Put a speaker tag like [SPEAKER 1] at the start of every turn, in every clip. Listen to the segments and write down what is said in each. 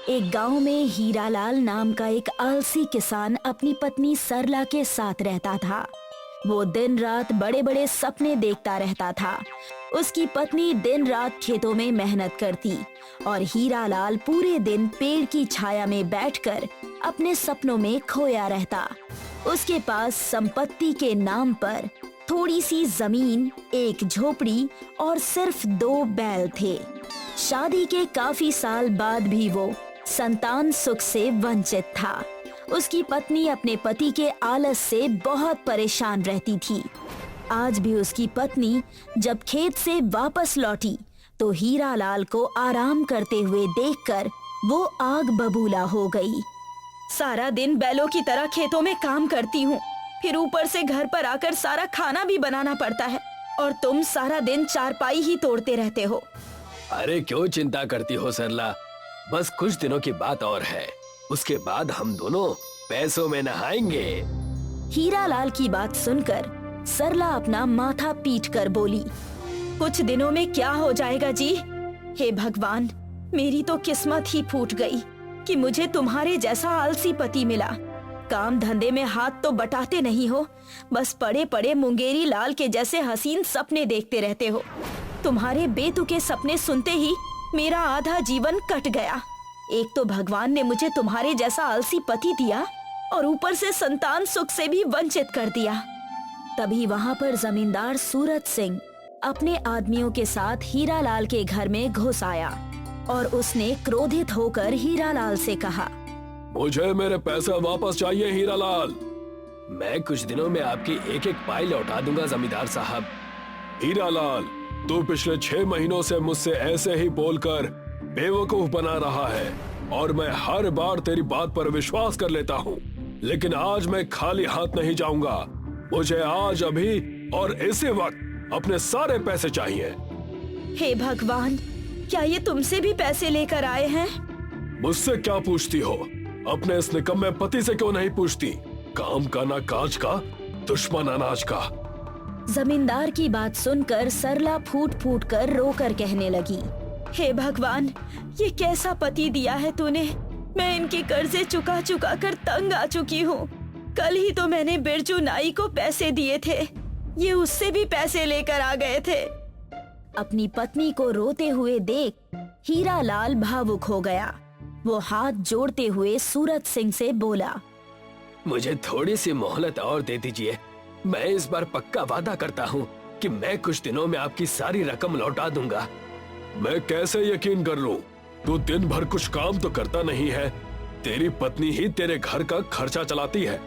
[SPEAKER 1] एक गांव में हीरालाल नाम का एक आलसी किसान अपनी पत्नी सरला के साथ रहता था। वो दिन रात बड़े बड़े सपने देखता रहता था। उसकी पत्नी दिन रात खेतों में मेहनत करती और हीरालाल पूरे दिन पेड़ की छाया में बैठकर अपने सपनों में खोया रहता। उसके पास संपत्ति के नाम पर थोड़ी सी जमीन, एक झोपड़ी और सिर्फ 2 बैल थे। शादी के काफी साल बाद भी वो संतान सुख से वंचित था। उसकी पत्नी अपने पति के आलस से बहुत परेशान रहती थी। आज भी उसकी पत्नी जब खेत से वापस लौटी तो हीरालाल को आराम करते हुए देखकर वो आग बबूला हो गई।
[SPEAKER 2] सारा दिन बैलों की तरह खेतों में काम करती हूँ, फिर ऊपर से घर पर आकर सारा खाना भी बनाना पड़ता है और तुम सारा दिन चारपाई ही तोड़ते रहते हो।
[SPEAKER 3] अरे क्यों चिंता करती हो सरला, बस कुछ दिनों की बात और है, उसके बाद हम दोनों पैसों में नहाएंगे।
[SPEAKER 1] हीरालाल की बात सुनकर सरला अपना माथा पीट कर बोली,
[SPEAKER 2] कुछ दिनों में क्या हो जाएगा जी? हे भगवान, मेरी तो किस्मत ही फूट गई कि मुझे तुम्हारे जैसा आलसी पति मिला। काम धंधे में हाथ तो बटाते नहीं हो, बस पड़े पड़े मुंगेरी लाल के जैसे हसीन सपने देखते रहते हो। तुम्हारे बेतुके सपने सुनते ही मेरा आधा जीवन कट गया। एक तो भगवान ने मुझे तुम्हारे जैसा आलसी पति दिया और ऊपर से संतान सुख से भी वंचित कर दिया।
[SPEAKER 1] तभी वहाँ पर जमींदार सूरत सिंह अपने आदमियों के साथ हीरालाल के घर में घुस आया और उसने क्रोधित होकर हीरालाल से कहा,
[SPEAKER 3] मुझे मेरे पैसा वापस चाहिए हीरालाल। मैं कुछ दिनों में आपकी एक एक पाई लौटा दूंगा जमींदार साहब। हीरालाल, तू पिछले 6 महीनों से मुझसे ऐसे ही बोलकर बेवकूफ बना रहा है और मैं हर बार तेरी बात पर विश्वास कर लेता हूँ, लेकिन आज मैं खाली हाथ नहीं जाऊंगा। मुझे आज अभी और इसी वक्त अपने सारे पैसे चाहिए।
[SPEAKER 2] हे भगवान, क्या ये तुमसे भी पैसे लेकर आए हैं?
[SPEAKER 3] मुझसे क्या पूछती हो? अपने इस निकम्मे पति से क्यों नहीं पूछती? काम का ना काज का, दुश्मन अनाज का।
[SPEAKER 1] जमींदार की बात सुनकर सरला फूट फूट कर रोकर कहने लगी,
[SPEAKER 2] हे भगवान, ये कैसा पति दिया है तूने? मैं इनके कर्जे चुका चुका कर तंग आ चुकी हूँ। कल ही तो मैंने बिरजू नाई को पैसे दिए थे, ये उससे भी पैसे लेकर आ गए थे।
[SPEAKER 1] अपनी पत्नी को रोते हुए देख हीरालाल भावुक हो गया। वो हाथ जोड़ते हुए सूरत सिंह से बोला,
[SPEAKER 3] मुझे थोड़ी सी मोहलत और दे दीजिए। मैं इस बार पक्का वादा करता हूँ कि मैं कुछ दिनों में आपकी सारी रकम लौटा दूंगा। मैं कैसे यकीन कर लूं? तू दिन भर कुछ काम तो करता नहीं है, तेरी पत्नी ही तेरे घर का खर्चा चलाती है।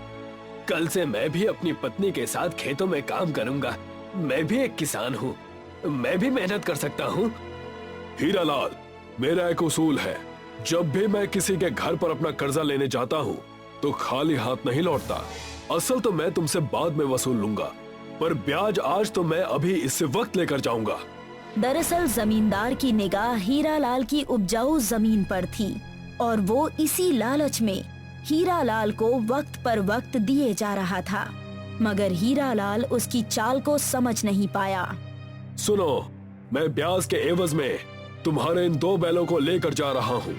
[SPEAKER 3] कल से मैं भी अपनी पत्नी के साथ खेतों में काम करूंगा। मैं भी एक किसान हूँ, मैं भी मेहनत कर सकता हूँ। हीरालाल, मेरा एक उसूल है, जब भी मैं किसी के घर पर अपना कर्जा लेने जाता हूँ तो खाली हाथ नहीं लौटता। असल तो मैं तुमसे बाद में वसूल लूंगा, पर ब्याज आज तो मैं अभी इससे वक्त लेकर जाऊंगा।
[SPEAKER 1] दरअसल जमींदार की निगाह हीरालाल की उपजाऊ जमीन पर थी और वो इसी लालच में हीरालाल को वक्त पर वक्त दिए जा रहा था, मगर हीरालाल उसकी चाल को समझ नहीं पाया।
[SPEAKER 3] सुनो, मैं ब्याज के एवज में तुम्हारे इन 2 बैलों को लेकर जा रहा हूँ।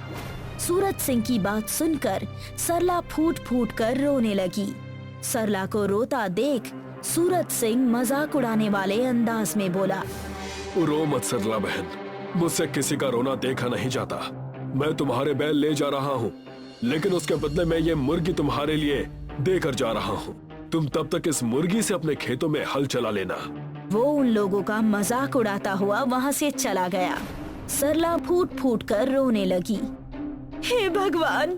[SPEAKER 1] सूरत सिंह की बात सुनकर सरला फूट फूट कर रोने लगी। सरला को रोता देख सूरत सिंह मजाक उड़ाने वाले अंदाज में बोला,
[SPEAKER 3] रो मत सरला बहन, मुझसे किसी का रोना देखा नहीं जाता। मैं तुम्हारे बैल ले जा रहा हूँ, लेकिन उसके बदले में ये मुर्गी तुम्हारे लिए देकर जा रहा हूँ। तुम तब तक इस मुर्गी से अपने खेतों में हल चला लेना।
[SPEAKER 1] वो उन लोगों का मजाक उड़ाता हुआ वहाँ से चला गया। सरला फूट फूट कर रोने लगी,
[SPEAKER 2] हे भगवान,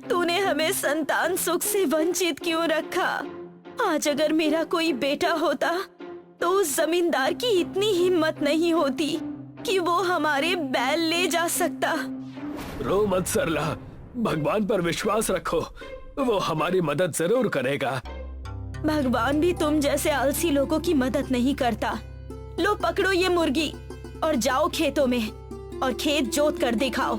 [SPEAKER 2] तूने हमें संतान सुख से वंचित क्यों रखा? आज अगर मेरा कोई बेटा होता तो उस जमींदार की इतनी हिम्मत नहीं होती कि वो हमारे बैल ले जा सकता।
[SPEAKER 3] रो मत सरला, भगवान पर विश्वास रखो, वो हमारी मदद जरूर करेगा।
[SPEAKER 2] भगवान भी तुम जैसे आलसी लोगों की मदद नहीं करता। लो पकड़ो ये मुर्गी और जाओ खेतों में और खेत जोत कर दिखाओ।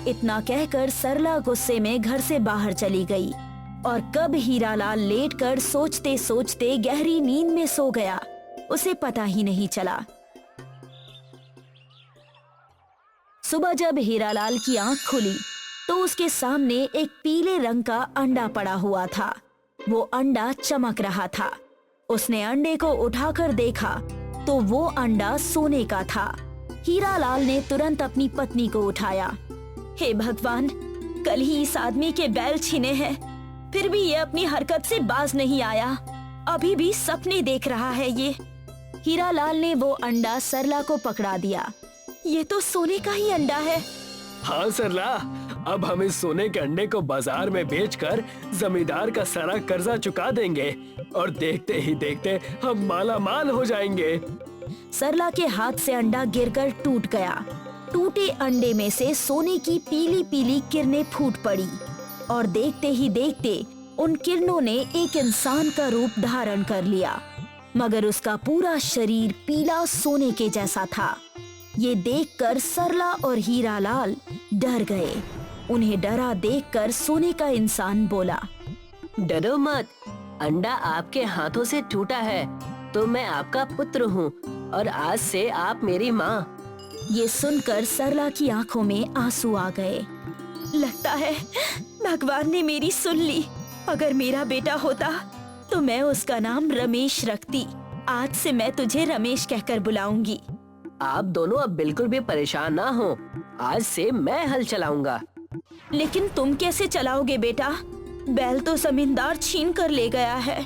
[SPEAKER 1] इतना कहकर सरला गुस्से में घर से बाहर चली गई और कब हीरालाल लेटकर सोचते सोचते गहरी नींद में सो गया, उसे पता ही नहीं चला। सुबह जब हीरालाल की आंख खुली तो उसके सामने एक पीले रंग का अंडा पड़ा हुआ था। वो अंडा चमक रहा था। उसने अंडे को उठाकर देखा तो वो अंडा सोने का था। हीरालाल ने तुरंत अपनी पत्नी को उठाया।
[SPEAKER 2] हे भगवान, कल ही इस आदमी के बैल छीने हैं, फिर भी ये अपनी हरकत से बाज नहीं आया। अभी भी सपने देख रहा है ये।
[SPEAKER 1] हीरालाल ने वो अंडा सरला को पकड़ा दिया।
[SPEAKER 2] ये तो सोने का ही अंडा है।
[SPEAKER 3] हाँ सरला, अब हम इस सोने के अंडे को बाजार में बेचकर जमींदार का सारा कर्जा चुका देंगे और देखते ही देखते हम माला माल हो जाएंगे।
[SPEAKER 1] सरला के हाथ से अंडा गिरकर टूट गया। टूटे अंडे में से सोने की पीली पीली किरणें फूट पड़ी और देखते ही देखते उन किरणों ने एक इंसान का रूप धारण कर लिया, मगर उसका पूरा शरीर पीला सोने के जैसा था। ये देखकर सरला और हीरालाल डर गए। उन्हें डरा देखकर सोने का इंसान बोला,
[SPEAKER 4] डरो मत, अंडा आपके हाथों से टूटा है तो मैं आपका पुत्र हूँ और आज से आप मेरी माँ।
[SPEAKER 1] ये सुनकर सरला की आंखों में आंसू आ गए।
[SPEAKER 2] लगता है भगवान ने मेरी सुन ली। अगर मेरा बेटा होता तो मैं उसका नाम रमेश रखती। आज से मैं तुझे रमेश कहकर बुलाऊंगी।
[SPEAKER 4] आप दोनों अब बिल्कुल भी परेशान ना हो, आज से मैं हल चलाऊंगा।
[SPEAKER 2] लेकिन तुम कैसे चलाओगे बेटा? बैल तो जमींदार छीन कर ले गया है।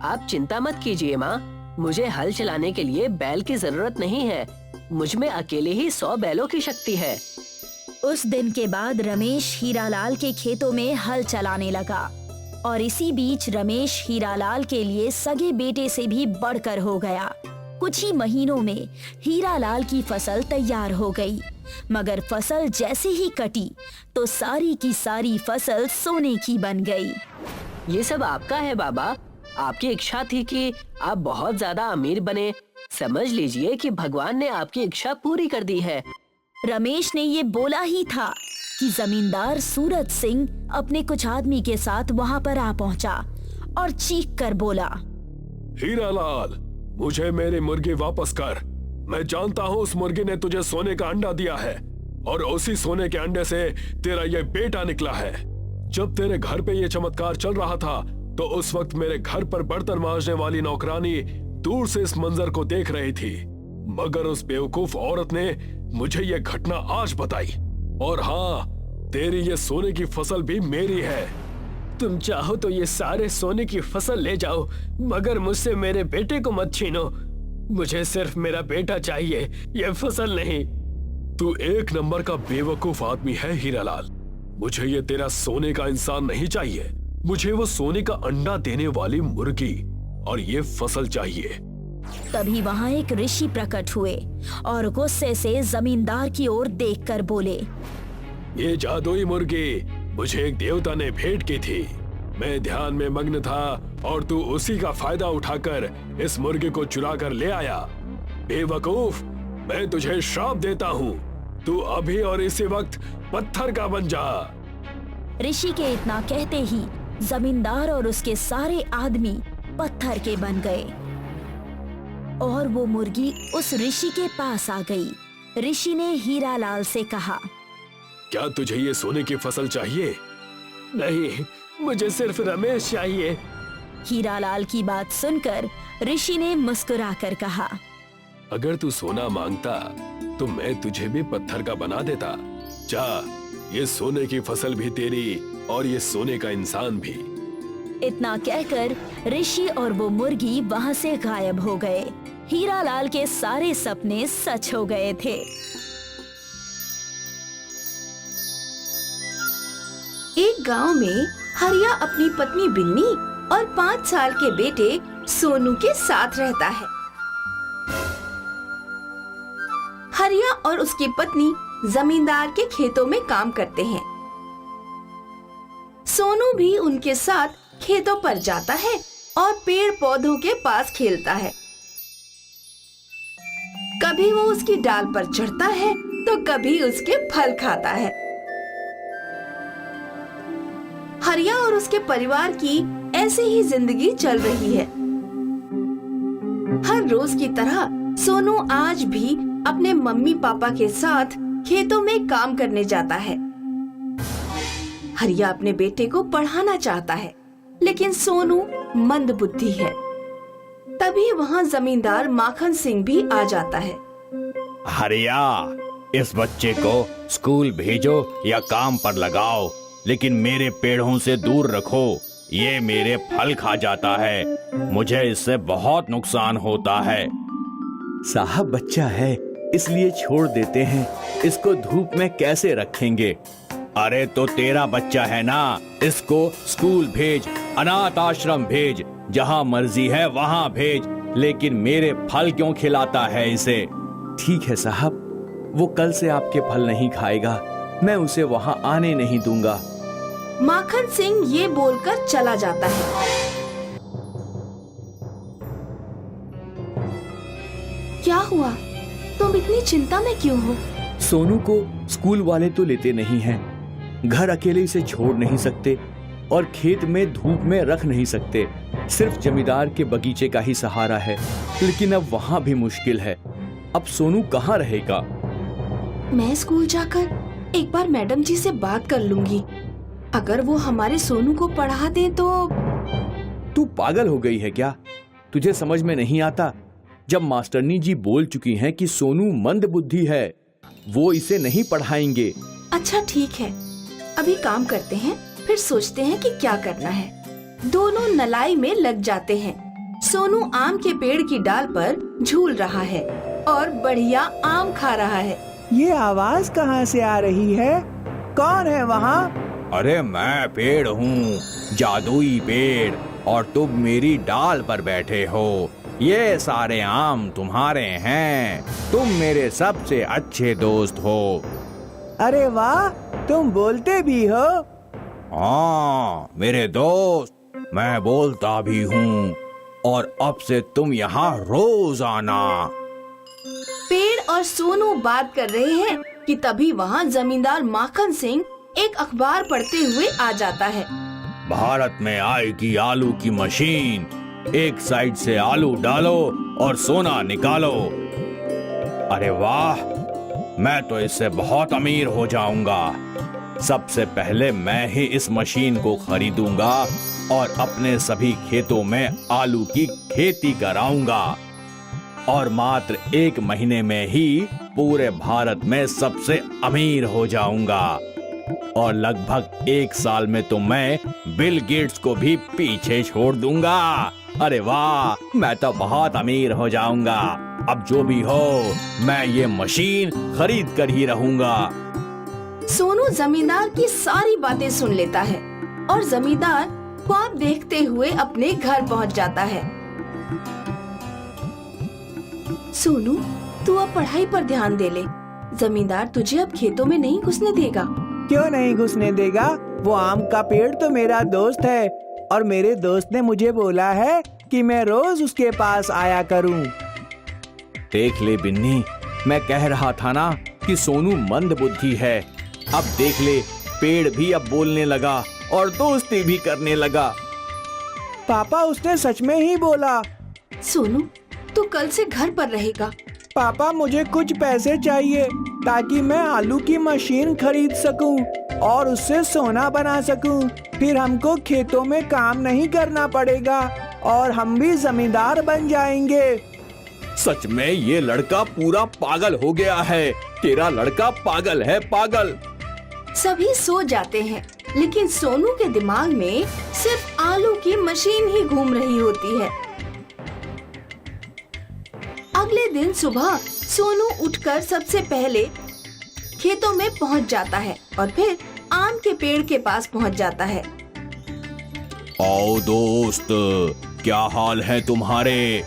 [SPEAKER 4] आप चिंता मत कीजिए माँ, मुझे हल चलाने के लिए बैल की जरूरत नहीं है। मुझ में अकेले ही 100 बैलों की शक्ति है।
[SPEAKER 1] उस दिन के बाद रमेश हीरालाल के खेतों में हल चलाने लगा और इसी बीच रमेश हीरालाल के लिए सगे बेटे से भी बढ़कर हो गया। कुछ ही महीनों में हीरालाल की फसल तैयार हो गई, मगर फसल जैसे ही कटी तो सारी की सारी फसल सोने की बन गई।
[SPEAKER 4] ये सब आपका है बाबा। आपकी इच्छा थी कि आप बहुत ज्यादा अमीर बने। समझ लीजिए कि भगवान ने आपकी इच्छा पूरी कर दी है।
[SPEAKER 1] रमेश ने ये बोला ही था कि जमींदार सूरज सिंह अपने कुछ आदमी के साथ वहाँ पर आ पहुँचा और चीख कर बोला,
[SPEAKER 3] हीरालाल, मुझे मेरी मुर्गी वापस कर। मैं जानता हूँ उस मुर्गी ने तुझे सोने का अंडा दिया है और उसी सोने के अंडे से तेरा ये बेटा निकला है। जब तेरे घर पे ये चमत्कार चल रहा था तो उस वक्त मेरे घर पर बर्तन मांजने वाली नौकरानी दूर से इस मंजर को देख रही थी, मगर उस बेवकूफ औरत ने मुझे ये घटना आज बताई। और हाँ, तेरी ये सोने की फसल भी मेरी है। तुम चाहो तो ये सारे सोने की फसल ले जाओ, मगर मुझसे मेरे बेटे को मत छीनो। मुझे सिर्फ मेरा बेटा चाहिए, ये फसल नहीं। तू एक नंबर का बेवकूफ आदमी है हीरालाल। मुझे ये तेरा सोने का इंसान नहीं चाहिए। मुझे वो सोने का अंडा देने वाली मुर्गी और ये फसल चाहिए।
[SPEAKER 1] तभी वहाँ एक ऋषि प्रकट हुए और गुस्से से जमींदार की ओर देखकर बोले,
[SPEAKER 3] ये जादुई मुर्गी मुझे एक देवता ने भेंट की थी। मैं ध्यान में मग्न था और तू उसी का फायदा उठाकर इस मुर्गी को चुरा कर ले आया। बेवकूफ, मैं तुझे श्राप देता हूँ। तू अभी और इसी वक्त पत्थर का बन जा।
[SPEAKER 1] ऋषि के इतना कहते ही जमींदार और उसके सारे आदमी पत्थर के बन गए और वो मुर्गी उस ऋषि के पास आ गई। ऋषि ने हीरालाल से कहा,
[SPEAKER 3] क्या तुझे ये सोने की फसल चाहिए? नहीं, मुझे सिर्फ रमेश चाहिए।
[SPEAKER 1] हीरालाल की बात सुनकर ऋषि ने मुस्कुराकर कहा,
[SPEAKER 3] अगर तू सोना मांगता तो मैं तुझे भी पत्थर का बना देता। जा, ये सोने की फसल भी तेरी और ये सोने का इंसान भी।
[SPEAKER 1] इतना कहकर ऋषि और वो मुर्गी वहाँ से गायब हो गए। हीरालाल के सारे सपने सच हो गए थे।
[SPEAKER 5] एक गांव में हरिया अपनी पत्नी बिन्नी और 5 साल के बेटे सोनू के साथ रहता है। हरिया और उसकी पत्नी जमींदार के खेतों में काम करते हैं। सोनू भी उनके साथ खेतों पर जाता है और पेड़ पौधों के पास खेलता है। कभी वो उसकी डाल पर चढ़ता है तो कभी उसके फल खाता है। हरिया और उसके परिवार की ऐसी ही जिंदगी चल रही है। हर रोज की तरह सोनू आज भी अपने मम्मी पापा के साथ खेतों में काम करने जाता है। हरिया अपने बेटे को पढ़ाना चाहता है, लेकिन सोनू मंदबुद्धि है। तभी वहाँ जमींदार माखन सिंह भी आ जाता है।
[SPEAKER 6] हरिया, इस बच्चे को स्कूल भेजो या काम पर लगाओ, लेकिन मेरे पेड़ों से दूर रखो। ये मेरे फल खा जाता है, मुझे इससे बहुत नुकसान होता है।
[SPEAKER 7] साहब बच्चा है, इसलिए छोड़ देते हैं, इसको धूप में कैसे रखेंगे।
[SPEAKER 6] अरे तो तेरा बच्चा है ना, इसको स्कूल भेज, अनाथ आश्रम भेज, जहाँ मर्जी है वहाँ भेज, लेकिन मेरे फल क्यों खिलाता है इसे।
[SPEAKER 7] ठीक है साहब, वो कल से आपके फल नहीं खाएगा, मैं उसे वहाँ आने नहीं दूंगा।
[SPEAKER 5] माखन सिंह ये बोलकर चला जाता है। क्या हुआ? तुम इतनी चिंता में क्यों हो?
[SPEAKER 7] सोनू को स्कूल वाले तो लेते नहीं हैं, घर अकेले इसे छोड़ नहीं सकते और खेत में धूप में रख नहीं सकते। सिर्फ जमींदार के बगीचे का ही सहारा है, लेकिन अब वहाँ भी मुश्किल है। अब सोनू कहाँ रहेगा?
[SPEAKER 5] मैं स्कूल जाकर एक बार मैडम जी से बात कर लूंगी। अगर वो हमारे सोनू को पढ़ा दे तो।
[SPEAKER 7] तू पागल हो गई है क्या? तुझे समझ में नहीं आता? जब मास्टरनी जी बोल चुकी हैं कि सोनू मंदबुद्धि है, वो इसे नहीं पढ़ाएंगे।
[SPEAKER 5] अच्छा ठीक है, अभी काम करते हैं, फिर सोचते हैं कि क्या करना है। दोनों नलाई में लग जाते हैं। सोनू आम के पेड़ की डाल पर झूल रहा है और बढ़िया आम खा रहा है।
[SPEAKER 8] ये आवाज कहाँ से आ रही है? कौन है वहाँ?
[SPEAKER 6] अरे मैं पेड़ हूँ, जादुई पेड़, और तुम मेरी डाल पर बैठे हो। ये सारे आम तुम्हारे हैं, तुम मेरे सबसे अच्छे दोस्त हो।
[SPEAKER 8] अरे वाह, तुम बोलते भी हो।
[SPEAKER 6] हाँ मेरे दोस्त, मैं बोलता भी हूँ, और अब से तुम यहाँ रोज आना।
[SPEAKER 5] पेड़ और सोनू बात कर रहे हैं कि तभी वहाँ जमींदार माखन सिंह एक अखबार पढ़ते हुए आ जाता है।
[SPEAKER 6] भारत में आएगी आलू की मशीन, एक साइड से आलू डालो और सोना निकालो। अरे वाह, मैं तो इससे बहुत अमीर हो जाऊंगा। सबसे पहले मैं ही इस मशीन को खरीदूंगा और अपने सभी खेतों में आलू की खेती कराऊंगा, और मात्र 1 महीने में ही पूरे भारत में सबसे अमीर हो जाऊंगा, और लगभग 1 साल में तो मैं बिल गेट्स को भी पीछे छोड़ दूंगा। अरे वाह, मैं तो बहुत अमीर हो जाऊंगा। अब जो भी हो, मैं ये मशीन खरीद कर ही रहूंगा।
[SPEAKER 5] सोनू जमींदार की सारी बातें सुन लेता है और जमींदार ख्वाब देखते हुए अपने घर पहुंच जाता है। सोनू, तू अब पढ़ाई पर ध्यान दे ले। जमींदार तुझे अब खेतों में नहीं घुसने देगा।
[SPEAKER 8] क्यों नहीं घुसने देगा? वो आम का पेड़ तो मेरा दोस्त है, और मेरे दोस्त ने मुझे बोला है कि मैं रोज उसके पास आया करूं।
[SPEAKER 7] देख ले बिन्नी, मैं कह रहा था ना कि सोनू मंदबुद्धि है। अब देख ले, पेड़ भी अब बोलने लगा और दोस्ती भी करने लगा।
[SPEAKER 8] पापा, उसने सच में ही बोला।
[SPEAKER 5] सोनू, तू कल से घर पर रहेगा।
[SPEAKER 8] पापा, मुझे कुछ पैसे चाहिए ताकि मैं आलू की मशीन खरीद सकूं और उससे सोना बना सकूं। फिर हमको खेतों में काम नहीं करना पड़ेगा और हम भी जमींदार बन जाएंगे।
[SPEAKER 7] सच में ये लड़का पूरा पागल हो गया है। तेरा लड़का पागल है, पागल।
[SPEAKER 5] सभी सो जाते हैं, लेकिन सोनू के दिमाग में सिर्फ आलू की मशीन ही घूम रही होती है। अगले दिन सुबह सोनू उठकर सबसे पहले खेतों में पहुंच जाता है और फिर आम के पेड़ के पास पहुंच जाता है।
[SPEAKER 6] आओ दोस्त, क्या हाल है तुम्हारे?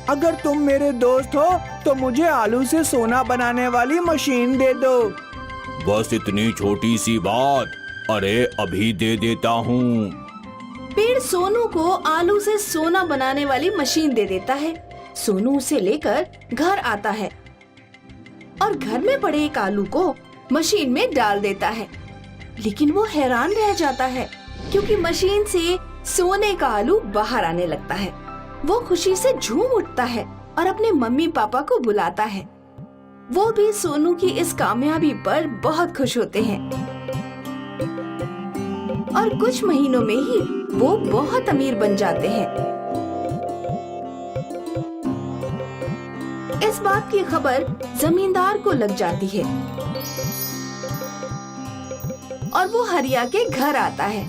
[SPEAKER 8] अगर तुम मेरे दोस्त हो तो मुझे आलू से सोना बनाने वाली मशीन दे दो।
[SPEAKER 6] बस इतनी छोटी सी बात, अरे अभी दे देता हूँ।
[SPEAKER 5] पेड़ सोनू को आलू से सोना बनाने वाली मशीन दे देता है। सोनू उसे लेकर घर आता है और घर में पड़े एक आलू को मशीन में डाल देता है, लेकिन वो हैरान रह जाता है क्योंकि मशीन से सोने का आलू बाहर आने लगता है। वो खुशी से झूम उठता है और अपने मम्मी पापा को बुलाता है। वो भी सोनू की इस कामयाबी पर बहुत खुश होते हैं। और कुछ महीनों में ही वो बहुत अमीर बन जाते हैं। इस बात की खबर जमींदार को लग जाती है और वो हरिया के घर आता है।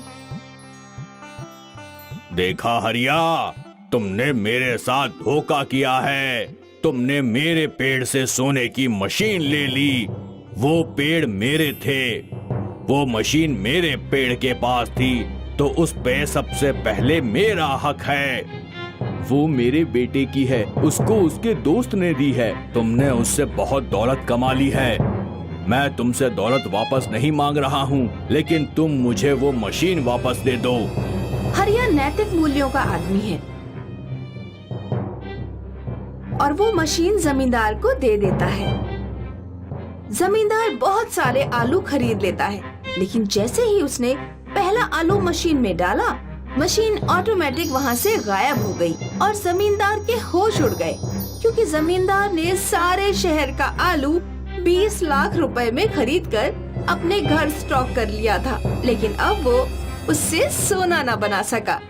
[SPEAKER 6] देखा हरिया, तुमने मेरे साथ धोखा किया है। तुमने मेरे पेड़ से सोने की मशीन ले ली। वो पेड़ मेरे थे, वो मशीन मेरे पेड़ के पास थी, तो उस पे सबसे पहले मेरा हक है।
[SPEAKER 7] वो मेरे बेटे की है, उसको उसके दोस्त ने दी है।
[SPEAKER 6] तुमने उससे बहुत दौलत कमा ली है। मैं तुमसे दौलत वापस नहीं मांग रहा हूँ, लेकिन तुम मुझे वो मशीन वापस दे दो।
[SPEAKER 5] हरिया नैतिक मूल्यों का आदमी है और वो मशीन जमींदार को दे देता है। जमींदार बहुत सारे आलू खरीद लेता है, लेकिन जैसे ही उसने पहला आलू मशीन में डाला, मशीन ऑटोमेटिक वहाँ से गायब हो गई और जमींदार के होश उड़ गए, क्योंकि जमींदार ने सारे शहर का आलू 20 लाख रुपए में खरीदकर अपने घर स्टॉक कर लिया था, लेकिन अब वो उससे सोना न बना सका।